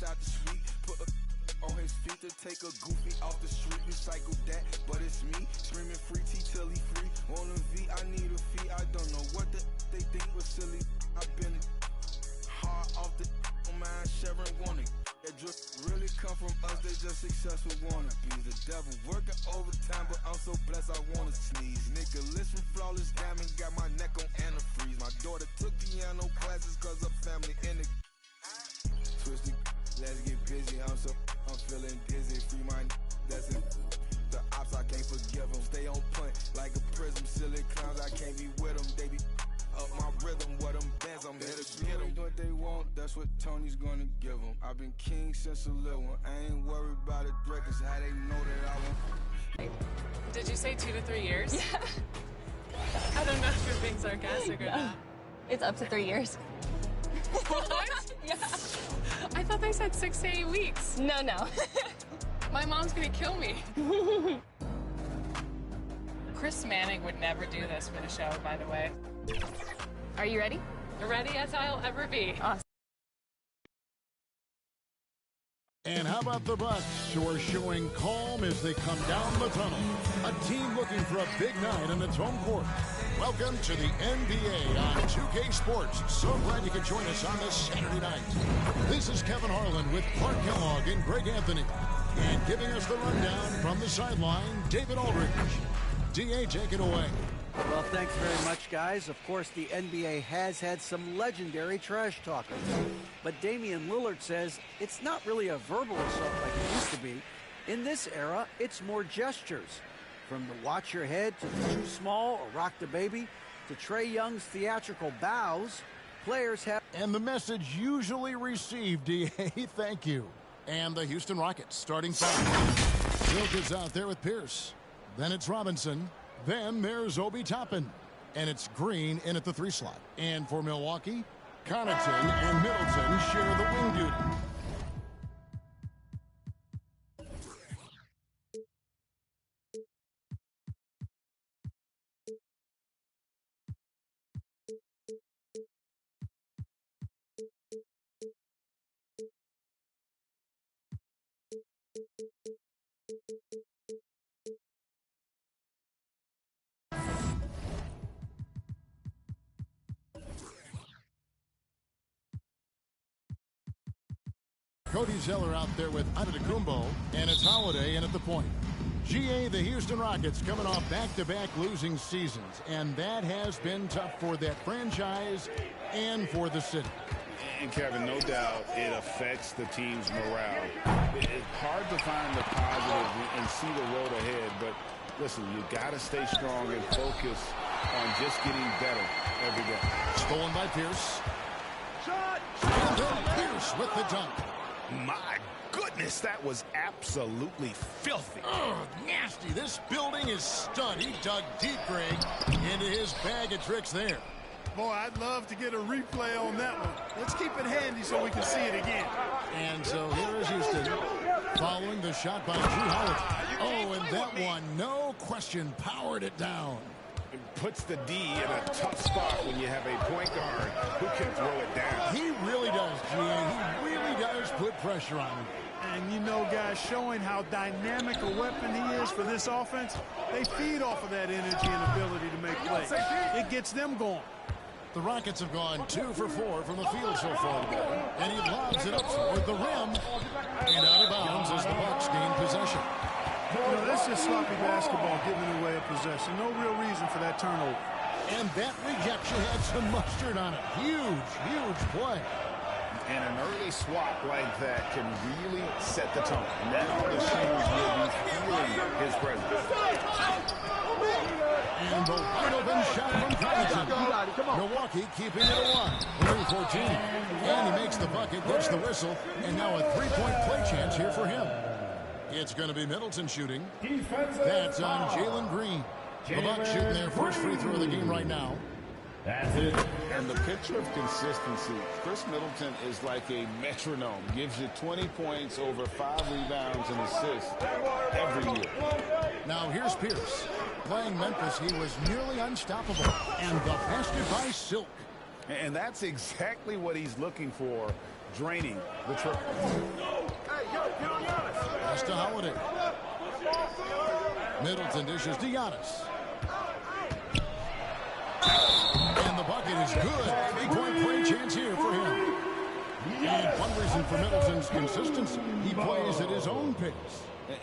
out the suite. Put a on his feet to take a goofy off the street. Recycle that, but it's me. Screaming free T till he free. On a V, I need a fee. I don't know what they think was silly. I've been hard off the man. Sharon wanna. That drip really come from us. They just successful wannabes. The devil working overtime, but I'm so blessed I wanna sneeze. Nicholas from Flawless Diamond got my neck on antifreeze. My daughter took piano classes cause her family in the twisted. Let's get busy. I'm feeling dizzy. Free my that's it. The ops I can't forgive them. Stay on point like a prism. Silly clowns I can't be with them. They be up my rhythm. What them bands I'm here to get them. What they want, that's what Tony's gonna give them. I've been king since a little one. I ain't worried about it. Cause how they know that I won't. Did you say 2 to 3 years? Yeah. I don't know if you're being sarcastic or not. It's up to 3 years. What? Yeah. I thought they said 6 to 8 weeks. No. My mom's gonna kill me. Chris Manning would never do this for the show, by the way. Are you ready? Ready as I'll ever be. Awesome. And how about the Bucks, who are showing calm as they come down the tunnel? A team looking for a big night on its home court. Welcome to the NBA on 2K Sports. So glad you could join us on this Saturday night. This is Kevin Harlan with Clark Kellogg and Greg Anthony. And giving us the rundown from the sideline, David Aldridge. DA, take it away. Well, thanks very much, guys. Of course, the NBA has had some legendary trash talkers. But Damian Lillard says it's not really a verbal assault like it used to be. In this era, it's more gestures. From the watch your head to the too small or rock the baby to Trae Young's theatrical bows, players have... And the message usually received, DA, thank you. And the Houston Rockets starting five. Wilk is out there with Pierce. Then it's Robinson. Then there's Obi Toppin. And it's Green in at the 3 slot. And for Milwaukee, Connaughton and Middleton share the wing duty. Cody Zeller out there with Antetokounmpo, and it's Holiday in at the point. GA, the Houston Rockets coming off back-to-back losing seasons, and that has been tough for that franchise and for the city. And Kevin, no doubt it affects the team's morale. It's hard to find the positive and see the road ahead, but listen, you got to stay strong and focus on just getting better every day. Stolen by Pierce. Shot! And then Pierce with the dunk. My goodness, that was absolutely filthy. Oh, nasty. This building is stunned. He dug deep, Greg, into his bag of tricks there. Boy, I'd love to get a replay on that one. Let's keep it handy so we can see it again. And so here is Houston following the shot by Drew Holiday. Oh, and that one, no question, powered it down. It puts the D in a tough spot when you have a point guard who can throw it down. He really does, GA. He really does put pressure on him. And you know, guys, showing how dynamic a weapon he is for this offense, they feed off of that energy and ability to make plays. It gets them going. The Rockets have gone 2 for 4 from the field so far today. And he lobs it up toward the rim. And out of bounds as the Bucks gain possession. You know, that's just sloppy basketball giving away a possession. No real reason for that turnover. And that rejection had some mustard on it. Huge, huge play. And an early swap like that can really set the tone. Now the Shades will be feeling his presence. And the wide open shot from Connaughton. Milwaukee keeping it alive. 3-14. And he makes the bucket, gets the whistle, and now a 3-point play chance here for him. It's going to be Middleton shooting. That's on Jalen Green. The Bucks shooting their first free throw of the game right now. That's it. And the picture of consistency. Chris Middleton is like a metronome. Gives you 20 points, over 5 rebounds and assists every year. Now here's Pierce. Playing Memphis, he was nearly unstoppable. And the bested by Silk. And that's exactly what he's looking for draining the triple. Pass to Holiday. Middleton dishes to Giannis. And the bucket is good. 3-point play chance here for him. And one reason for Middleton's consistency, he plays at his own pace.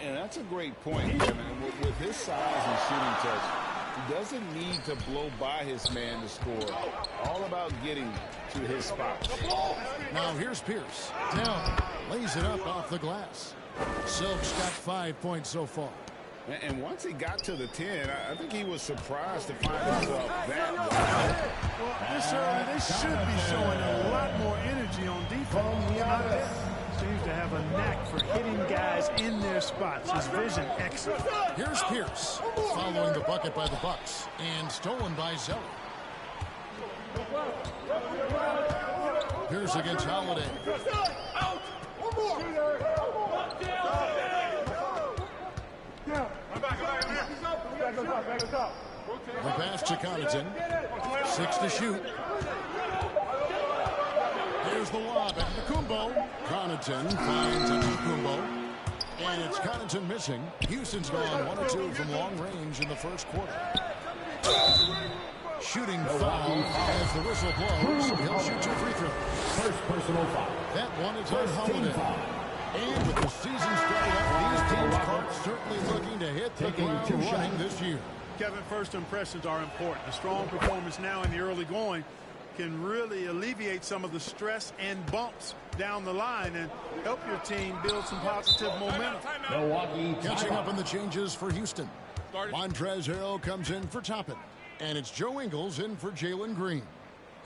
And that's a great point, Kevin. With his size and shooting touch, he doesn't need to blow by his man to score. All about getting to his spot. Now here's Pierce. Down. Lays it up off the glass. Silk's got 5 points so far. And once he got to the 10, I think he was surprised to find himself that wide. Well, this early, they should be showing a lot more energy on defense. Not there. Seems to have a knack for hitting guys in their spots. His vision excellent. Here's Pierce, following the bucket by the Bucks, and stolen by Zeller. Pierce against Holiday. The pass to Connaughton. 6 to shoot. Here's the lob at Kumbo. Connaughton finds Kumbo. And it's Connaughton missing. Houston's gone 1 or 2 from long range in the first quarter. Shooting foul as the whistle blows. He'll shoot 2 free throws. First personal foul. That one is on Holiday. And with the season started up, these teams are certainly looking to hit the ground running this year. Kevin, first impressions are important. A strong performance now in the early going can really alleviate some of the stress and bumps down the line and help your team build some positive momentum. Milwaukee catching up in the changes for Houston. Montrezl Harrell comes in for Toppin. And it's Joe Ingles in for Jalen Green.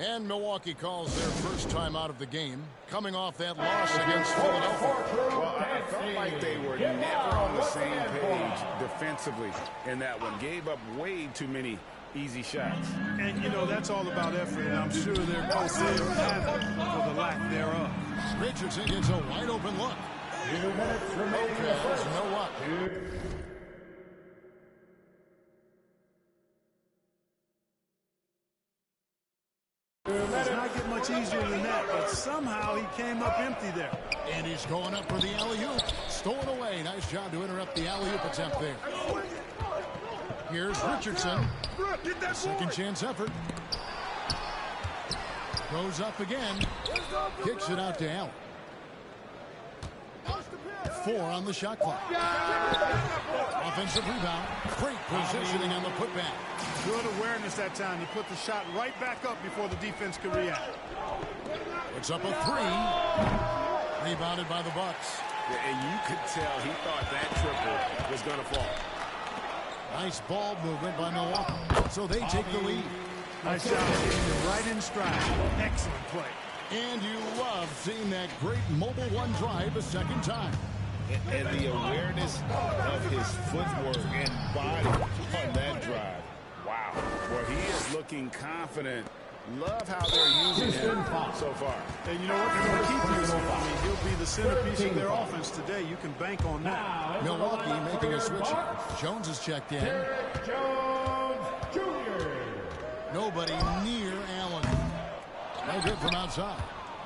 And Milwaukee calls their first time out of the game, coming off that loss against Philadelphia. Well, I felt like they were never on the same page defensively in that one. Gave up way too many easy shots. And, you know, that's all about effort, and I'm sure their coach will have it for the lack thereof. Richardson gets a wide open look. 2 minutes remaining. Lopez, no what? It does not get much easier than that, but somehow he came up empty there. And he's going up for the alley-oop. Stolen away. Nice job to interrupt the alley-oop attempt there. Here's Richardson. Second chance effort. Goes up again. Kicks it out to Allen. 4 on the shot clock. Offensive rebound. Great positioning on the putback. Good awareness that time to put the shot right back up before the defense could react. It's up a 3. Rebounded by the Bucks. Yeah, and you could tell he thought that triple was going to fall. Nice ball movement by Milwaukee. So they take the lead. Nice job getting him right in stride. Excellent play. And you love seeing that great mobile one drive a second time. And the awareness of his footwork and body on that drive. Wow. Well, he is looking confident. Love how they're using him so far. And you know what? They're going to keep using him. I mean, he'll be the centerpiece of their offense today. You can bank on that. Milwaukee making a switch. Jones is checked in. Jones Jr. Nobody near Allen. No good from outside.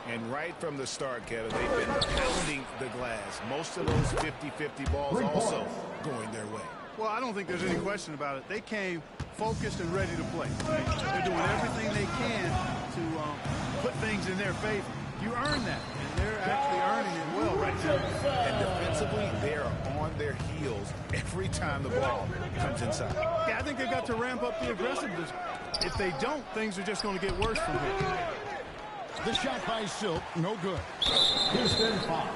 And right from the start, Kevin, they've been pounding the glass. Most of those 50-50 balls also going their way. Well, I don't think there's any question about it. They came focused and ready to play. They're doing everything they can to put things in their favor. You earn that, and they're actually earning it well right now. And defensively, they're on their heels every time the ball comes inside. Yeah, I think they've got to ramp up the aggressiveness. If they don't, things are just going to get worse from here. The shot by Silk, no good. Houston foul.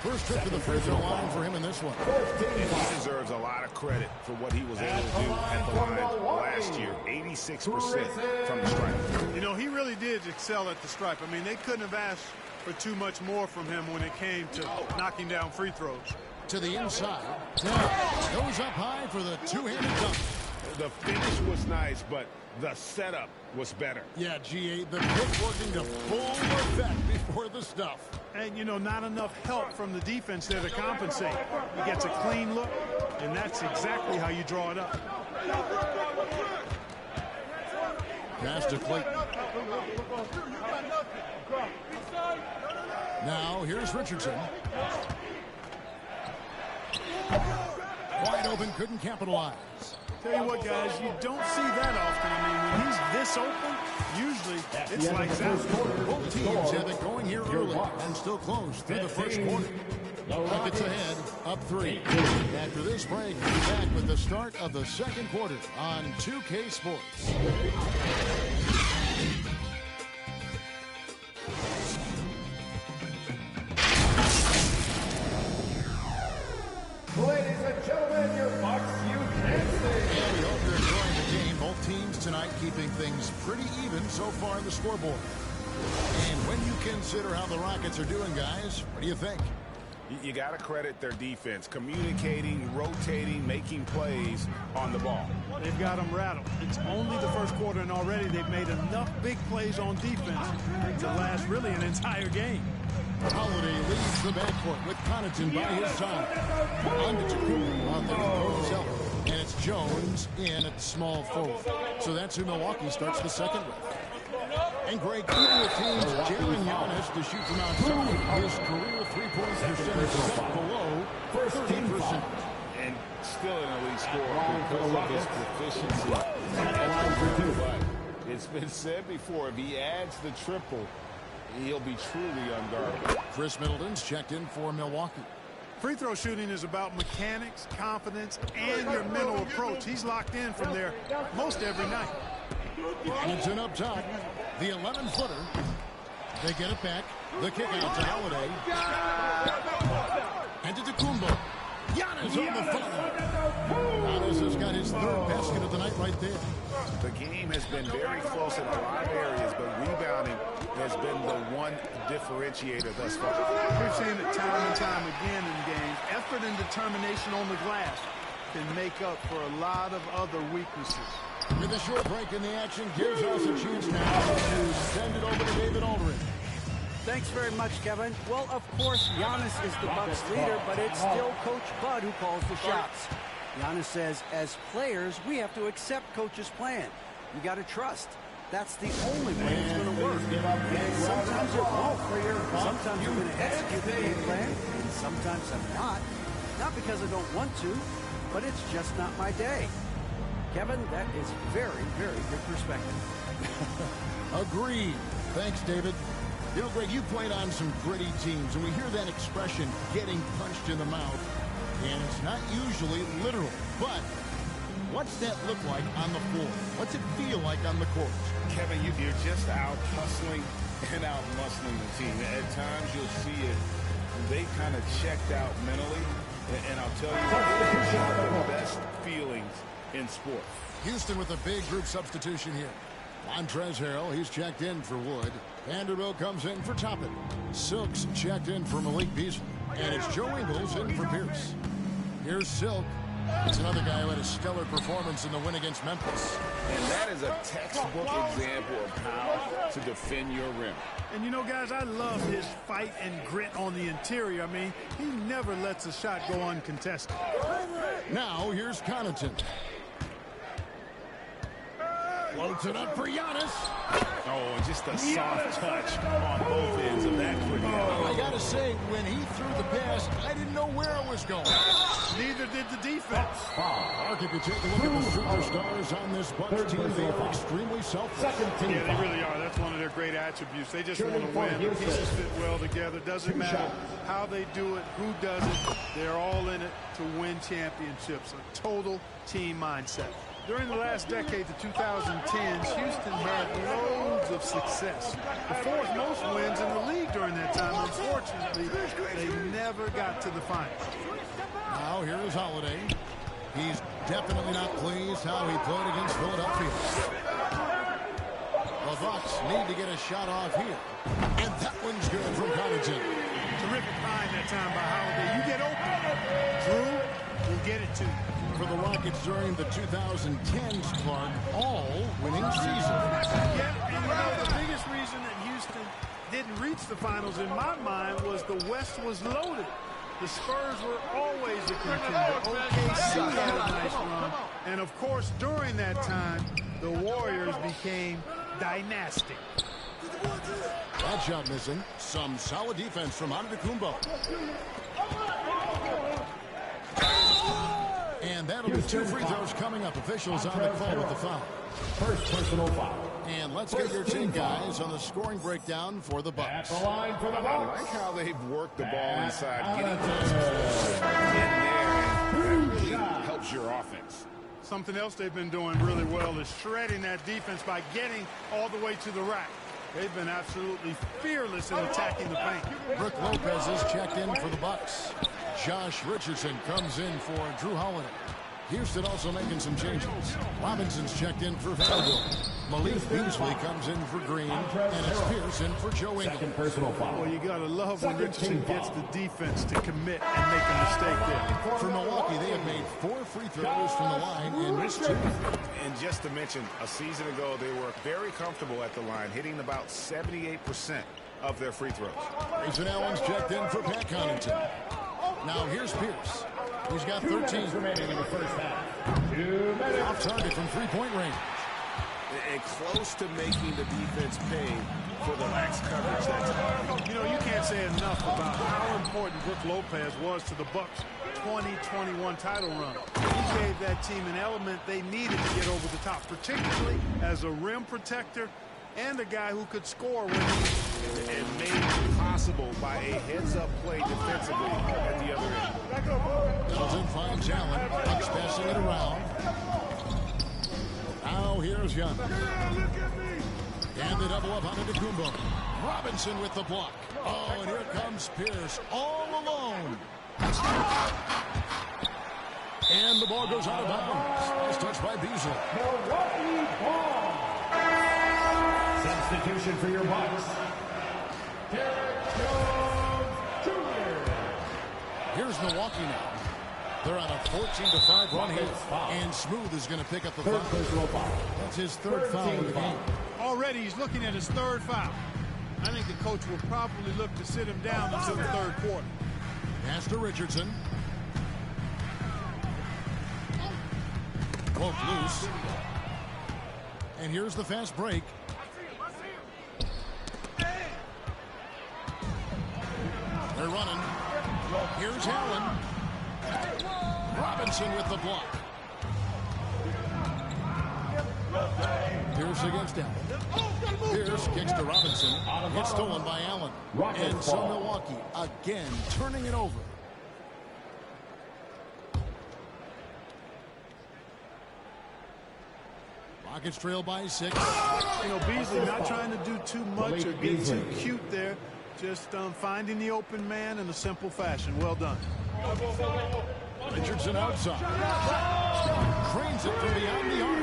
First trip to the free throw line for him in this one. And he deserves a lot of credit for what he was able to do at the line last year. 86% from the stripe. You know, he really did excel at the stripe. I mean, they couldn't have asked for too much more from him when it came to knocking down free throws. To the inside. Goes up high for the two-handed dunk. The finish was nice, but the setup was better. Yeah, G8, the pick working to full effect before the stuff. And, you know, not enough help from the defense there to compensate. He gets a clean look, and that's exactly how you draw it up. Pass to Clayton. Now here's Richardson. Wide open, couldn't capitalize. Tell you what, guys, you don't see that often. I mean, when he's this open, usually it's like that. Both teams have it going here early and still close through the first quarter. Rockets ahead, up 3. After this break, we'll be back with the start of the second quarter on 2K Sports. Ladies and gentlemen, your Bucks UKC. And we hope you're enjoying the game. Both teams tonight keeping things pretty even so far in the scoreboard. And when you consider how the Rockets are doing, guys, what do you think? You got to credit their defense, communicating, rotating, making plays on the ball. They've got them rattled. It's only the first quarter, and already they've made enough big plays on defense to last really an entire game. Holiday leads the backcourt with Connaughton by his side. On to Takuba on the himself. And it's Jones in at small forward. So that's who Milwaukee starts the second with. And Greg, even with teams jailing Giannis to shoot from outside, his career three-point percentage is set below 30%. And still an elite scorer because of his proficiency at the rim. But it's been said before, if he adds the triple, he'll be truly unguardable. Chris Middleton's checked in for Milwaukee. Free throw shooting is about mechanics, confidence, and your mental approach. He's locked in from there most every night. Connaughton up top. The 11-footer. They get it back. The kick out to Holiday. And to Takumba. Giannis on the follow. Giannis has got his third basket of the night right there. The game has been very close in a lot of areas, but rebounding has been the one differentiator thus far. We've seen it time and time again in games. Effort and determination on the glass can make up for a lot of other weaknesses. With a short break in the action, gives us a chance now to send it over to David Aldridge. Thanks very much, Kevin. Well, of course, Giannis is the Bucks leader, but it's still Coach Bud who calls the shots. Giannis says, as players, we have to accept Coach's plan. You got to trust. That's the only way it's going to work. And sometimes it won't. Sometimes I'm going to execute the game plan, and sometimes I'm not. Not because I don't want to, but it's just not my day. Kevin, that is very, very good perspective. Agreed. Thanks, David. You know, Greg, you played on some gritty teams, and we hear that expression, getting punched in the mouth, and it's not usually literal. But what's that look like on the floor? What's it feel like on the court? Kevin, you're just out hustling and out muscling the team. At times you'll see it. They kind of checked out mentally, and I'll tell you, it's one of the best feelings in sport. Houston with a big group substitution here. Montrezl Harrell, he's checked in for Wood. Vanderbilt comes in for Toppin. Silk's checked in for Malik Beasley. And it's Joe Ingles in for Pierce. Here's Silk. It's another guy who had a stellar performance in the win against Memphis. And that is a textbook example of how to defend your rim. And you know, guys, I love his fight and grit on the interior. I mean, he never lets a shot go uncontested. Now here's Connaughton. Floats it up for Giannis. Oh, just a soft touch on both ends of that quick. I got to say, when he threw the pass, I didn't know where it was going. Neither did the defense. Mark, if you take a look at the superstars on this Bucks team, they are extremely selfless. Yeah, they really are. That's one of their great attributes. They just want to win. The pieces fit well together. Doesn't matter how they do it, who does it. They're all in it to win championships. A total team mindset. During the last decade, the 2010s, Houston had loads of success. The fourth most wins in the league during that time. Unfortunately, they never got to the finals. Now here is Holiday. He's definitely not pleased how he played against Philadelphia. The Bucks need to get a shot off here. And that one's good from Connaughton. Terrific find that time by Holiday. You get open. Drew will get it to you. For the Rockets during the 2010s, Clark, all winning season. Yeah, and you know, the biggest reason that Houston didn't reach the finals in my mind was the West was loaded. The Spurs were always a contender. OKC had a nice run. And, of course, during that time, the Warriors became dynastic. That shot missing. Some solid defense from Antetokounmpo. And that'll be 2 free throws coming up. Officials on the call with the foul. First personal foul. And let's get your team, guys, on the scoring breakdown for the Bucks. At the line for the I Bucks. like how they've worked the ball inside, getting in there, and that really helps your offense. Something else they've been doing really well is shredding that defense by getting all the way to the rack. They've been absolutely fearless in attacking the paint. Brook Lopez is checked in for the Bucks. Josh Richardson comes in for Drew Holiday. Houston also making some changes. Robinson's checked in for Vanderbilt. Malik Beasley comes in for Green, and it's Pierce in for Joe Ingles. Second personal foul. Well, you got to love when Richardson gets the defense to commit and make a mistake there. For Milwaukee, they have made 4 free throws from the line and missed 2. And just to mention, a season ago, they were very comfortable at the line, hitting about 78% of their free throws. Grayson Allen's checked in for Pat Connaughton. Now here's Pierce. He's got 13 remaining in the first half. 2 minutes. Off target from 3-point range. And close to making the defense pay for the lax coverage that time. You know, you can't say enough about how important Brook Lopez was to the Bucks' 2021 title run. He gave that team an element they needed to get over the top, particularly as a rim protector and a guy who could score when he and made possible by a heads-up play defensively at the other end. Middleton finds Allen. Bucks passing it around. Now here's Young. And the double up on Antetokounmpo. Robinson with the block. Oh, and here comes Pierce all alone. And the ball goes out of bounds. Nice touch by Beasley. Milwaukee ball. Substitution for your Bucks. Derek Jones Jr. Here's Milwaukee now. They're on a 14-5 run here. And Smooth is going to pick up the foul. That's his 3rd foul of the game. already he's looking at his 3rd foul. I think the coach will probably look to sit him down until the 3rd quarter. Pass to Richardson. Broke loose. And here's the fast break. They're running. Here's Allen. Robinson with the block. Pierce against Allen. Pierce kicks to Robinson. It's stolen by Allen. And so Milwaukee again turning it over. Rockets trail by 6. You know, Beasley not trying to do too much or get too cute there. Just finding the open man in a simple fashion. Well done. Richardson outside. Cranes it from beyond the arc.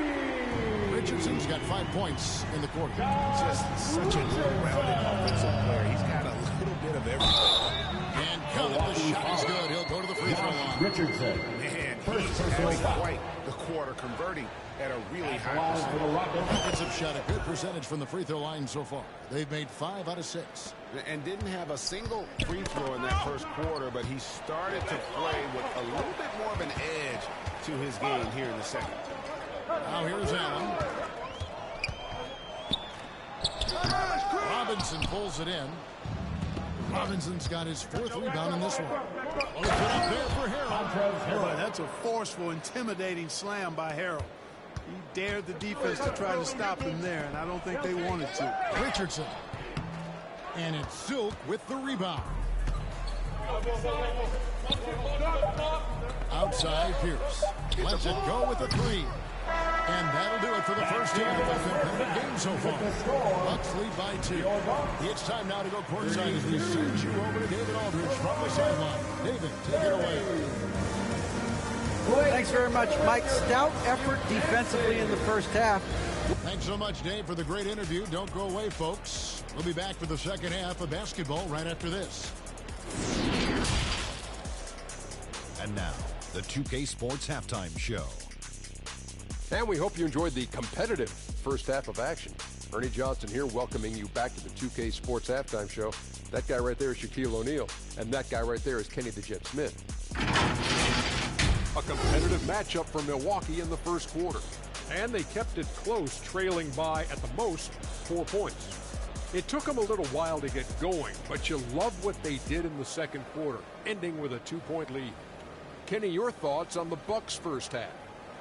Richardson's got 5 points in the quarter. Just such a well-rounded offensive player. He's got a little bit of everything. And count it, the shot is good. He'll go to the free throw line. Richardson. Man, he has quite the quarter, converting at a really high percentage. Offensive shot, a good percentage from the free throw line so far. They've made 5 out of 6. And didn't have a single free throw in that first quarter, but he started to play with a little bit more of an edge to his game here in the second. Now here's Allen. Robinson pulls it in. Robinson's got his 4th rebound in this one. Oh, put up there for Harrell. Boy, that's a forceful, intimidating slam by Harrell. He dared the defense to try to stop him there, and I don't think they wanted to. Richardson. And it's Zook with the rebound. Outside Pierce. Lets it go with the 3. And that'll do it for the first half of the competitive game so far. Bucks lead by 2. It's time now to go courtside as we send you over to David Aldridge from the sideline. David, take it away. Thanks very much, Mike. Stout effort defensively in the first half. Thanks so much, Dave, for the great interview. Don't go away, folks. We'll be back for the second half of basketball right after this. And now, the 2K Sports Halftime Show. And we hope you enjoyed the competitive first half of action. Ernie Johnson here welcoming you back to the 2K Sports Halftime Show. That guy right there is Shaquille O'Neal, and that guy right there is Kenny the Jet Smith. A competitive matchup for Milwaukee in the first quarter. And they kept it close, trailing by, at the most, 4 points. It took them a little while to get going, but you love what they did in the second quarter, ending with a 2-point lead. Kenny, your thoughts on the Bucks' first half?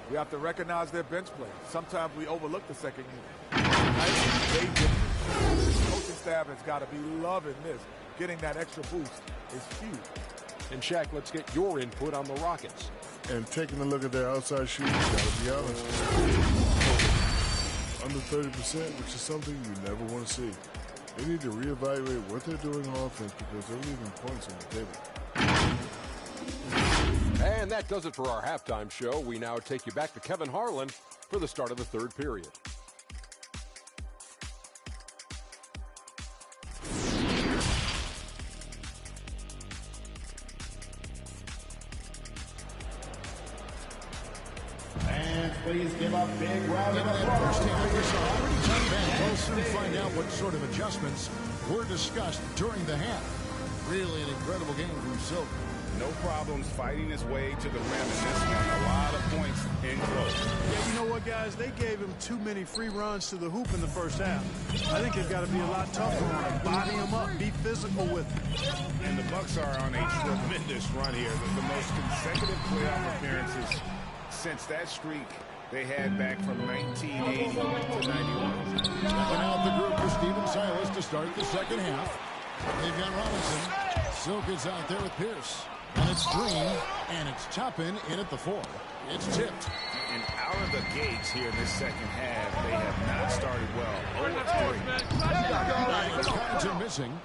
We have to recognize their bench play. Sometimes we overlook the second unit. Nice, great difference. The coaching staff has got to be loving this. Getting that extra boost is huge. And Shaq, let's get your input on the Rockets. And taking a look at their outside shooting, gotta be honest. Under 30%, which is something you never want to see. They need to reevaluate what they're doing on offense because they're leaving points on the table. And that does it for our halftime show. We now take you back to Kevin Harlan for the start of the third period. And please give a big round of applause. We'll soon find out what sort of adjustments were discussed during the half. Really an incredible game from Silver. No problems fighting his way to the rim in this one. A lot of points in close. Yeah, you know what, guys? They gave him too many free runs to the hoop in the first half. I think they've got to be a lot tougher on him. Body him up. Be physical with him. And the Bucks are on a tremendous run here. The most consecutive playoff appearances since that streak they had back from 1980 to 91. Checking out the group for Steven Silas to start the second half. They've got Robinson. Silk is out there with Pierce. And it's Green, and it's Toppin in at the 4. It's tipped. And out of the gates here in this second half, they have not started well. 0-3. Covington missing.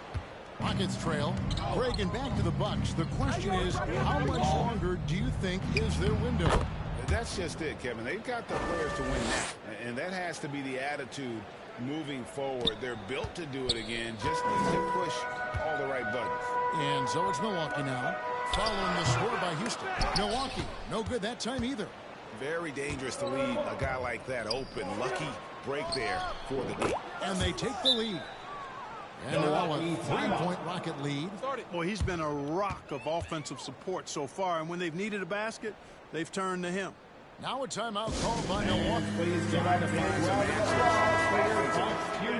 Rockets trail. Braiden back to the Bucks. The question is, how much longer do you think is their window? That's just it, Kevin. They've got the players to win now, and that has to be the attitude moving forward. They're built to do it again. Just need to push all the right buttons. And so it's Milwaukee now, following the score by Houston. Milwaukee, no good that time either. Very dangerous to leave a guy like that open. Lucky break there for the D. And they take the lead. And now a 3-point Rocket lead. Boy, he's been a rock of offensive support so far, and when they've needed a basket, they've turned to him. Now a timeout called by Milwaukee. Please give out a big round of applause.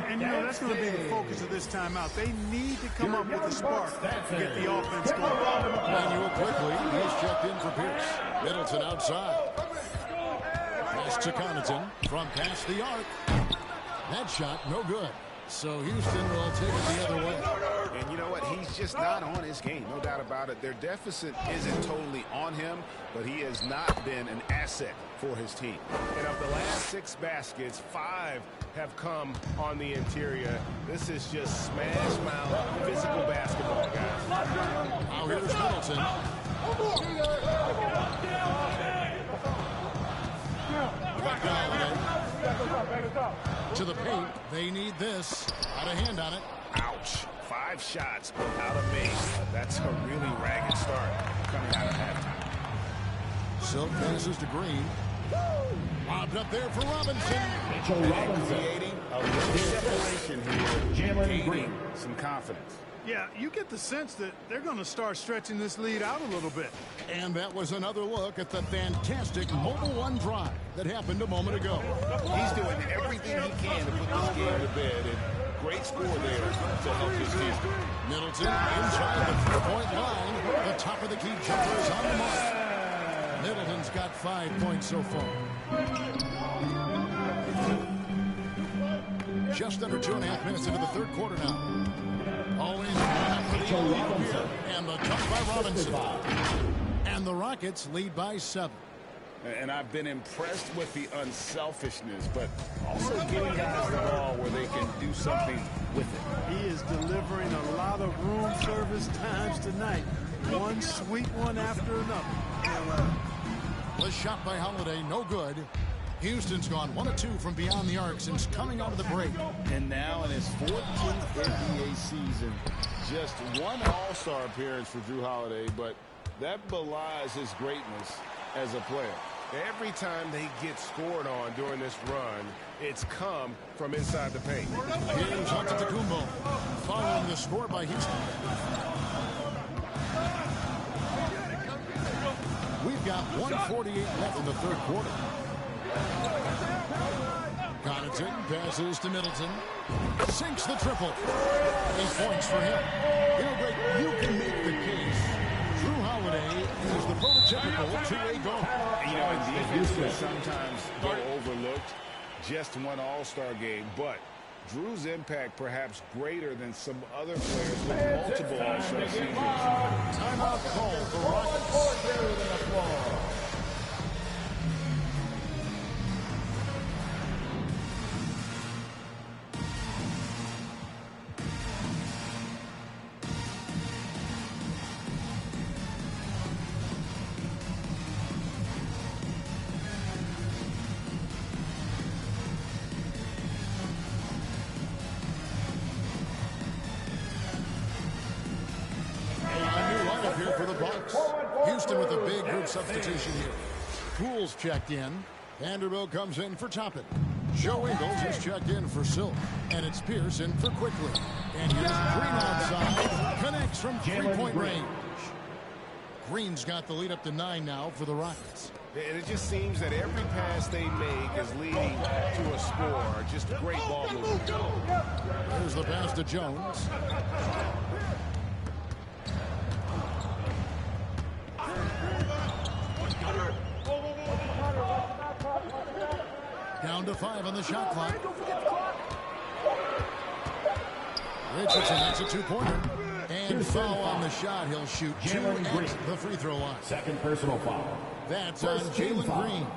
And you know, that's going to be the focus of this timeout. They need to come up with a spark to get the offense going. Manuel quickly. He's checked in for Pierce. Middleton outside. Pass to Connaughton from past the arc. That shot, no good. So Houston will take it the other way. And you know what? He's just not on his game. No doubt about it. Their deficit isn't totally on him, but he has not been an asset for his team. And of the last 6 baskets, 5 have come on the interior. This is just smash mouth physical basketball, guys. Now here's Middleton. To the paint. They need this. Out of hand on it. Ouch. 5 shots out of base. That's a really ragged start coming out of halftime. Silk passes to Green. Lobbed up there for Robinson. Mitchell Robinson. Creating a little separation here. Jalen Green. Some confidence. Yeah, you get the sense that they're going to start stretching this lead out a little bit. And that was another look at the fantastic Mobile One drive that happened a moment ago. He's doing everything he can to put this game to bed, and great score there to help his team. Middleton inside the 3-point line. The top of the key jumper is on the mark. Middleton's got 5 points so far. Just under 2.5 minutes into the third quarter now. Always for the here, and the dunk by Robinson. And the Rockets lead by 7. And I've been impressed with the unselfishness, but also getting guys the ball where they can do something with it. He is delivering a lot of room service times tonight. One sweet one after another. The shot by Holiday, no good. Houston's gone 1 of 2 from beyond the arc since coming out of the break. And now in his 14th NBA season, just 1 All-Star appearance for Drew Holiday, but that belies his greatness as a player. Every time they get scored on during this run, it's come from inside the paint. Here's Antetokounmpo following the score by Houston. We've got 1:48 left in the third quarter. Connaughton passes to Middleton. Sinks the triple. 8 points for him. You know, Greg, you can make the case. Drew Holiday is the prototypical two-way guard. You know, and defenses sometimes go overlooked. Just one all-star game, but Drew's impact perhaps greater than some other players with multiple all-star seasons. Timeout call for Rockets. Houston with a big group substitution here. Poole's checked in. Vanderbilt comes in for Toppin. Joe Ingles is checked in for Silk. And it's Pierce in for Quickly. And here's Green outside. Connects from three-point range. Green's got the lead up to 9 now for the Rockets. And it just seems that every pass they make is leading to a score. Just great ball movement. There's the pass to Jones. Down to 5 on the shot clock. Richardson, that's a two-pointer. And foul on the shot. He'll shoot 2 at the free throw line. Second personal foul. That's on Jalen Green.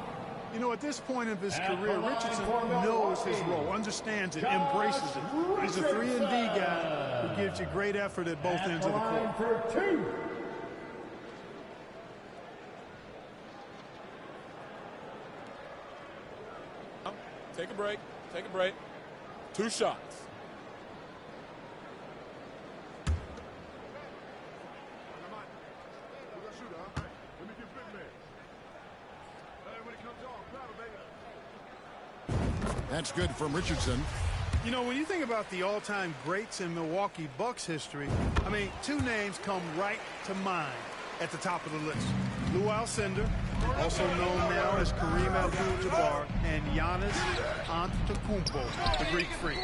You know, at this point of his career, Richardson knows his role, understands it, embraces it. He's a 3-and-D guy who gives you great effort at both ends of the court. For 2. Take a break. Take a break. 2 shots. That's good from Richardson. You know, when you think about the all-time greats in Milwaukee Bucks history, I mean, 2 names come right to mind at the top of the list. Lou Alcindor, also known now as Kareem Abdul-Jabbar, and Giannis Antetokounmpo, the Greek Freak.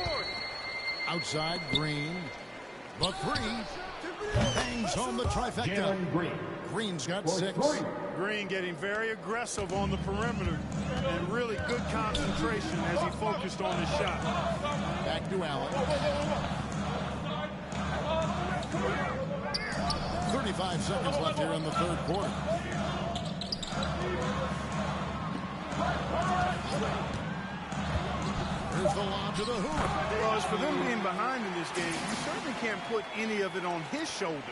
Outside, Green. The 3. Bangs home the trifecta. Green's got 6. Green getting very aggressive on the perimeter and really good concentration as he focused on his shot. Back to Allen. 35 seconds left here in the third quarter. Here's the lob to the hoop. Well, as for them being behind in this game, you certainly can't put any of it on his shoulders.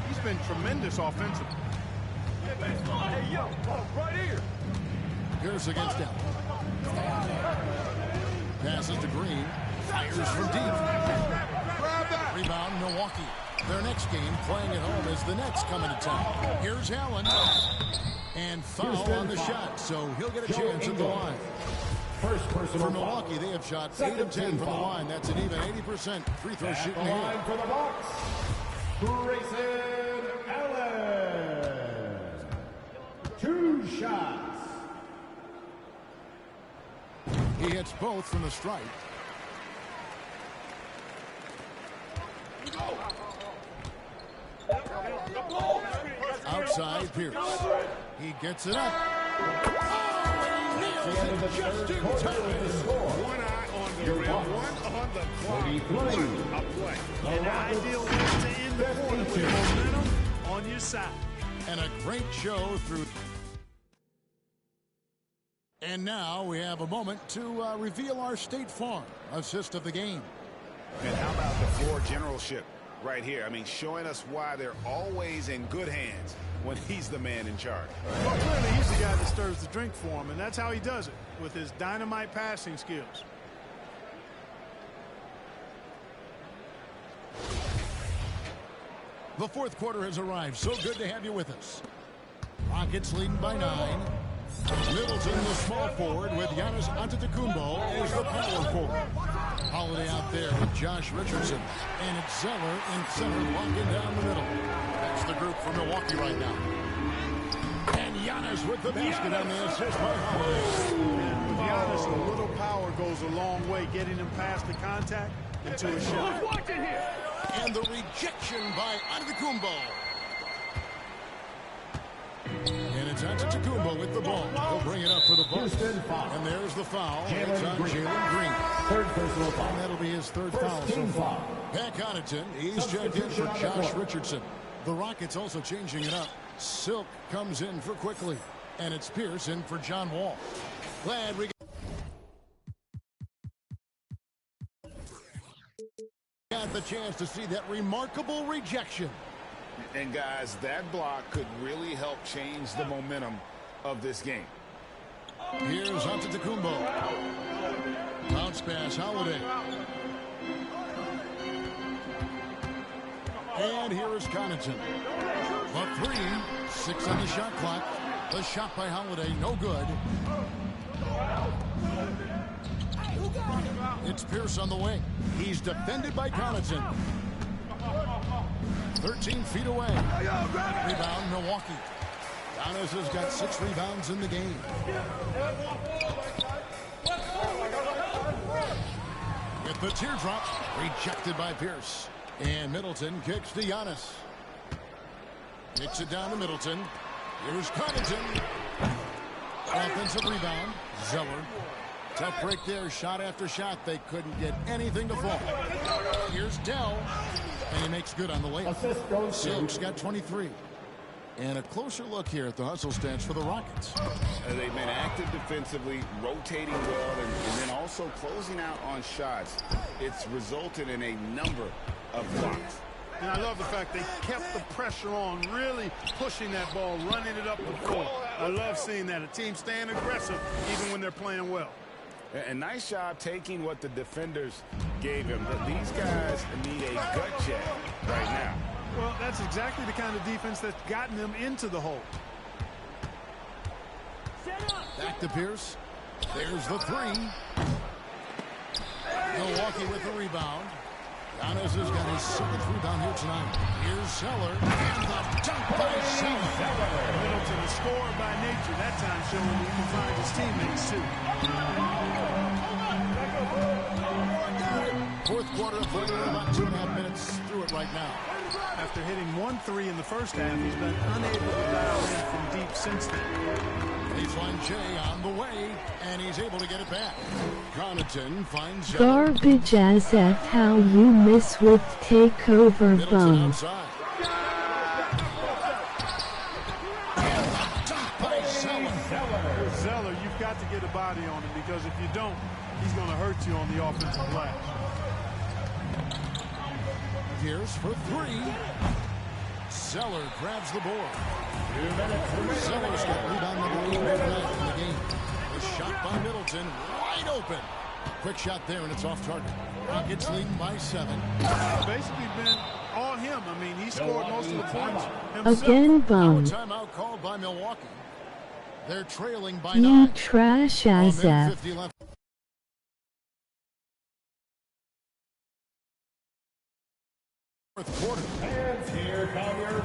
He's been tremendous offensively. Hey, yo, right here. Pierce against him. Passes to Green. Fires from deep. Rebound, Milwaukee. Their next game, playing at home, as the Nets come into town. Here's Allen. And foul on the shot, so he'll get a chance at the line. First personal for Milwaukee, they have shot 8 of 10 from the line. That's an even 80% free throw shooting here. Line for the Bucks, Grayson Allen. 2 shots. He hits both from the stripe. Outside, Pierce. He gets it up. Oh, he nails it just in time. One eye on the rim, one on the clock. What a play. An ideal way to end the quarter with momentum on your side. And a great show through. And now we have a moment to reveal our State Farm assist of the game. And how about the floor generalship right here? I mean, showing us why they're always in good hands when he's the man in charge. Well, clearly he's the guy that stirs the drink for him, and that's how he does it, with his dynamite passing skills. The fourth quarter has arrived. So good to have you with us. Rockets leading by 9. Middleton, the small forward, with Giannis Antetokounmpo as the power forward. Holiday out there with Josh Richardson. And it's Zeller in center, locking down the middle. That's the group for Milwaukee right now. And Giannis with the basket on the assist by Holiday. And with Giannis, a little power goes a long way, getting him past the contact into a shot. And the rejection by Antetokounmpo. And it's Antetokounmpo with the ball. He'll bring it up for the Bucks. And there's the foul. It's on Jalen Green. Third personal foul. And that'll be his third foul so far. Pat Connaughton, he's checked in for Josh Richardson. The Rockets also changing it up. Silk comes in for Quickly. And it's Pierce in for John Wall. Glad we got the chance to see that remarkable rejection. And guys, that block could really help change the momentum of this game. Here's Antetokounmpo. Bounce pass, Holiday. And here is Connaughton. A three, 6 on the shot clock. The shot by Holiday, no good. It's Pierce on the wing. He's defended by Connaughton. 13 feet away. Rebound, Milwaukee. Giannis has got 6 rebounds in the game. With the teardrop, rejected by Pierce. And Middleton kicks to Giannis. Kicks it down to Middleton. Here's Connaughton. Offensive rebound. Zeller. Tough break there. Shot after shot. They couldn't get anything to fall. Here's Dell. And he makes good on the layup. Silk's got 23. And a closer look here at the hustle stance for the Rockets. They've been active defensively, rotating well, and then also closing out on shots. It's resulted in a number of blocks. And I love the fact they kept the pressure on, really pushing that ball, running it up the court. I love seeing that. A team staying aggressive even when they're playing well. A nice job taking what the defenders gave him. But these guys need a gut check right now. Well, that's exactly the kind of defense that's gotten them into the hole. Back to Pierce. There's the three. Milwaukee with the rebound. Giannis has got his 7th rebound here tonight. Here's Zeller. And the dunk by Zeller. Middleton, a scorer by nature, that time showing he can find his teammates, too. Fourth quarter of play, about 2.5 minutes through it right now. After hitting 1 3 in the first half, he's been unable to dial in from deep since then. Baseline Jay on the way, and he's able to get it back. Connaughton finds Garbage as F how you miss with takeover bum. Zeller, you've got to get a body on him because if you don't, he's going to hurt you on the offensive glass. Pierce for three. Zeller grabs the board. Zeller's got rebound number 8 in the game. The shot by Middleton, wide open. Quick shot there, and it's off target. Rockets leading by 7. Basically been all him. I mean, he scored most of the points himself. Again, bum. Timeout called by Milwaukee. They're trailing by 9. You trash as F. 50 left. Fourth quarter. And here come your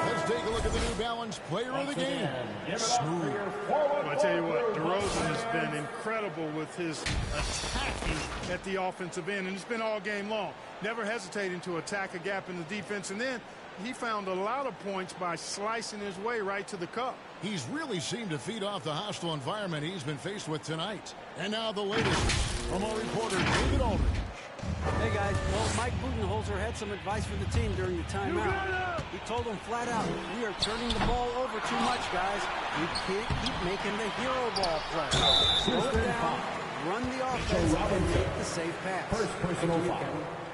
Let's take a look at the New Balance player of the game. Smooth. Well, I tell you what, DeRozan has been incredible with his attacking at the offensive end, and it's been all game long. Never hesitating to attack a gap in the defense, and then he found a lot of points by slicing his way right to the cup. He's really seemed to feed off the hostile environment he's been faced with tonight. And now the latest from our reporter, David Aldridge. Hey guys, well, Mike Budenholzer had some advice for the team during the timeout. He told them flat out, we are turning the ball over too much, guys. We can't keep making the hero ball play. Slow it down, run the offense, and take the safe pass. First personal foul.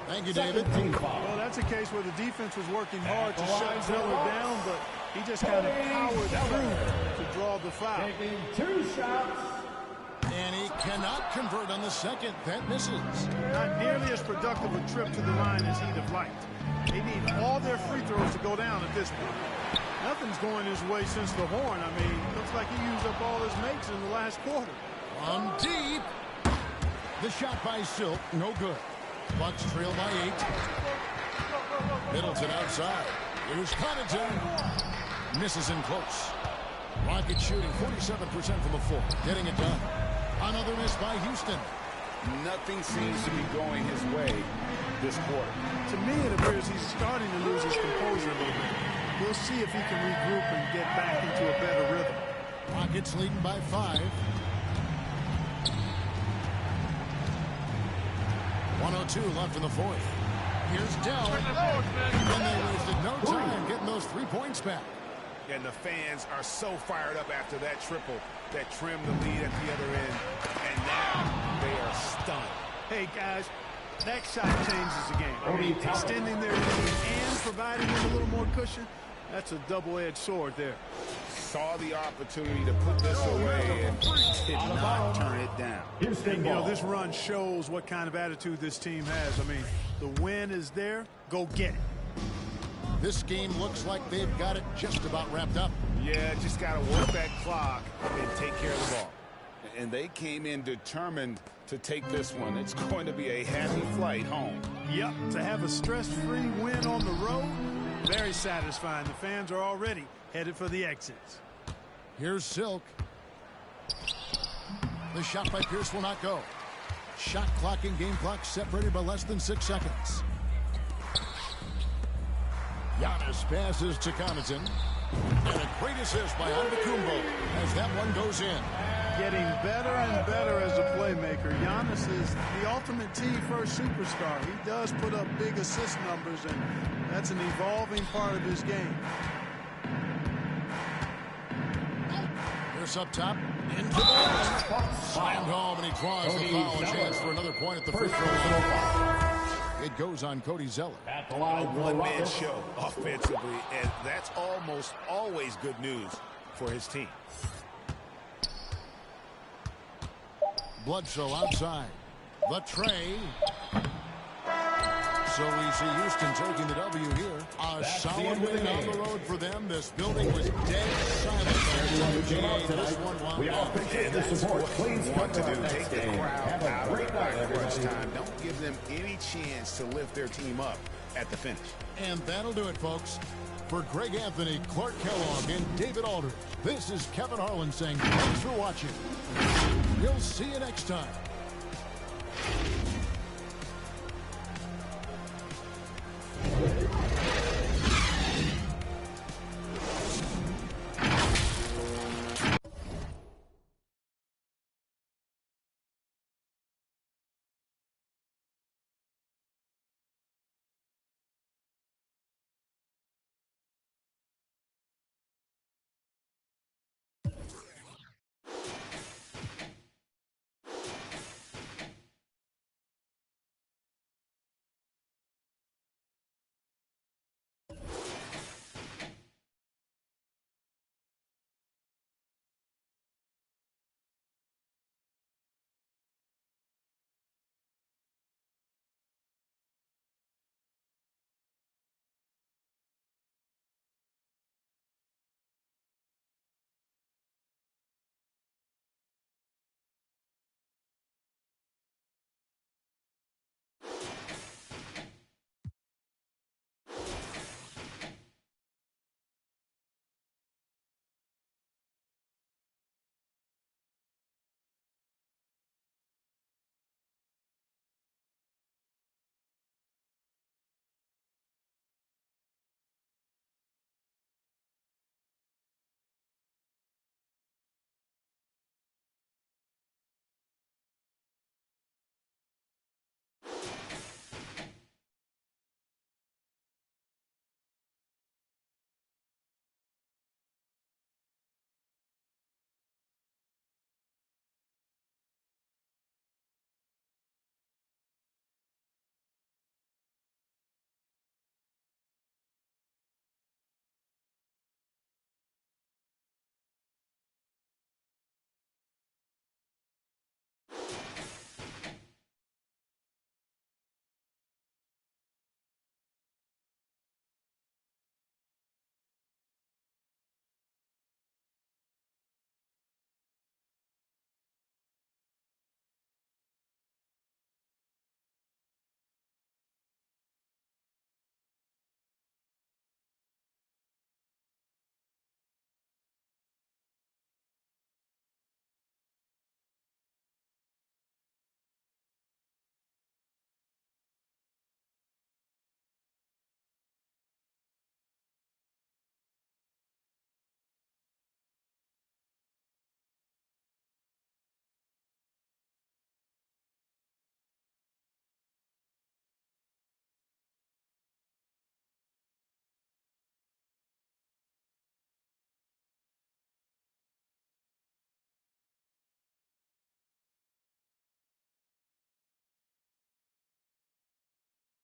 Thank you, David. Well, that's a case where the defense was working hard to shut Zeller down, but he just kind of powered through to draw the foul. Taking 2 shots. And he cannot convert on the second. That misses. Not nearly as productive a trip to the line as he'd have liked. They need all their free throws to go down at this point. Nothing's going his way since the horn. I mean, looks like he used up all his makes in the last quarter. On deep. The shot by Silk, no good. Bucks trail by 8. Middleton outside. Here's Connaughton. Misses in close. Rockets shooting 47% from the floor. Getting it done. Another miss by Houston. Nothing seems to be going his way this quarter. To me, it appears he's starting to lose his composure a little bit. We'll see if he can regroup and get back into a better rhythm. Rockets leading by 5. 1:02 left in the fourth. Here's Dell. And they wasted no time getting those 3 points back. And the fans are so fired up after that triple that trimmed the lead at the other end. And now they are stunned. Hey, guys, that shot changes the game. I mean, extending their lead and providing them a little more cushion, that's a double-edged sword there. Saw the opportunity to put this away and did not turn it down. You know, this run shows what kind of attitude this team has. I mean, the win is there. Go get it. This game looks like they've got it just about wrapped up. Yeah, just got to work that clock and take care of the ball. And they came in determined to take this one. It's going to be a happy flight home. Yep, to have a stress-free win on the road, very satisfying. The fans are already headed for the exits. Here's Silk. The shot by Pierce will not go. Shot clock and game clock separated by less than 6 seconds. Giannis passes to Connaughton. And a great assist by Antetokounmpo as that one goes in. Getting better and better as a playmaker. Giannis is the ultimate T-first superstar. He does put up big assist numbers, and that's an evolving part of his game. Pierce up top. Into the lane. Slammed home, and he draws the foul. A chance for another point at the free throw line. It goes on Cody Zeller. A one-man show offensively, and that's almost always good news for his team. Bledsoe outside. The tray. So we see Houston taking the W here. A solid win on the road for them. This building was dead silent. This one wound up. And that's what you want to do. Take the crowd out of it by crunch time. Don't give them any chance to lift their team up at the finish. And that'll do it, folks. For Greg Anthony, Clark Kellogg, and David Aldridge, this is Kevin Harlan saying thanks for watching. We'll see you next time.